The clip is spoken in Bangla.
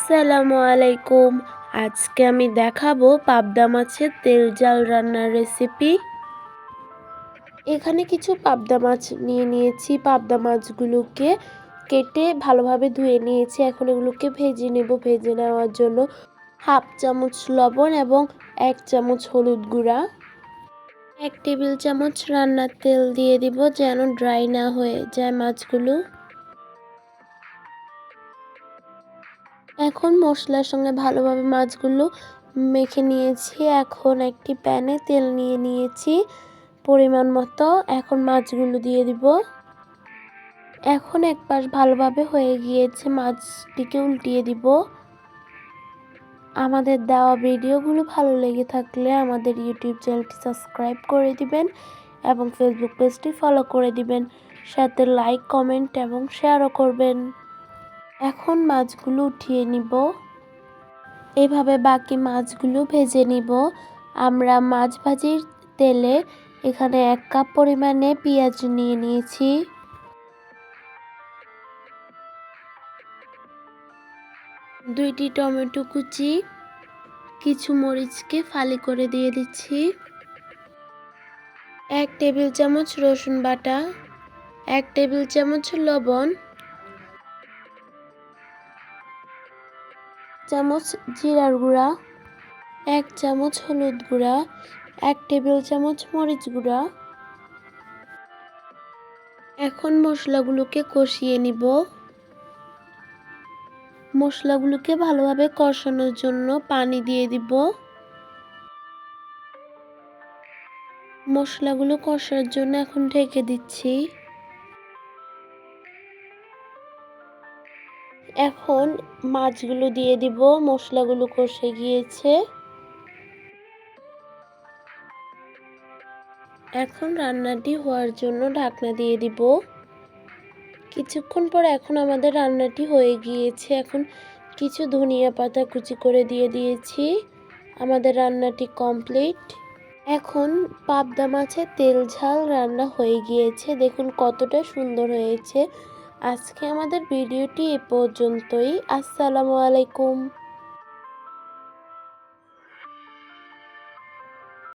আসসালামু আলাইকুম। আজকে আমি দেখাবো পাবদা মাছের তেল ঝাল রান্নার রেসিপি। এখানে কিছু পাবদা মাছ নিয়ে নিয়েছি। পাবদা মাছগুলোকে কেটে ভালোভাবে ধুয়ে নিয়েছি। এখন এগুলোকে ভেজে নেব। ভেজে নেওয়ার জন্য হাফ চামচ লবণ এবং 1 চামচ হলুদ গুঁড়া, 1 টেবিল চামচ রান্নার তেল দিয়ে দিব যেন ড্রাই না হয়ে যায় মাছগুলো। এখন মশলার সঙ্গে ভালোভাবে মাছগুলো মেখে নিয়েছি। এখন একটি প্যানে তেল নিয়ে নিয়েছি পরিমাণ মতো। এখন মাছগুলো দিয়ে দিব। এখন এক পাশ ভালোভাবে হয়ে গিয়েছে, মাছটিকে উল্টিয়ে দিব। আমাদের দেওয়া ভিডিওগুলো ভালো লেগে থাকলে আমাদের ইউটিউব চ্যানেলটি সাবস্ক্রাইব করে দিবেন এবং ফেসবুক পেজটি ফলো করে দিবেন, সাথে লাইক, কমেন্ট এবং শেয়ারও করবেন। এখন মাছগুলো উঠিয়ে নিব। এভাবে বাকি মাছগুলো ভেজে নিব। আমরা মাছ ভাজির তেলে এখানে 1 কাপ পরিমাণে পেঁয়াজ নিয়ে নিয়েছি। দুইটি টমেটো কুচি, কিছু মরিচকে ফালি করে দিয়ে দিচ্ছি। 1 টেবিল চামচ রসুন বাটা, 1 টেবিল চামচ লবণ, চামচ জিরার গুঁড়া, 1 চামচ হলুদ গুঁড়া, 1 টেবিল চামচ মরিচ গুঁড়া। এখন মশলাগুলোকে কষিয়ে নিব। মশলাগুলোকে ভালোভাবে কষানোর জন্য পানি দিয়ে দিব। মশলাগুলো কষার জন্য এখন ঢেকে দিচ্ছি। এখন মাছগুলো দিয়ে দিব। মশলাগুলো কষে গিয়েছে। এখন রান্নাটি হওয়ার জন্য ঢাকনা দিয়ে দিব। কিছুক্ষণ পর এখন আমাদের রান্নাটি হয়ে গিয়েছে। এখন কিছু ধনিয়া পাতা কুচি করে দিয়ে দিয়েছি। আমাদের রান্নাটি কমপ্লিট। এখন পাবদা মাছের তেল ঝাল রান্না হয়ে গিয়েছে। দেখুন কতটা সুন্দর হয়েছে। আজকে আমাদের ভিডিওটি এ পর্যন্তই। আসসালামু আলাইকুম।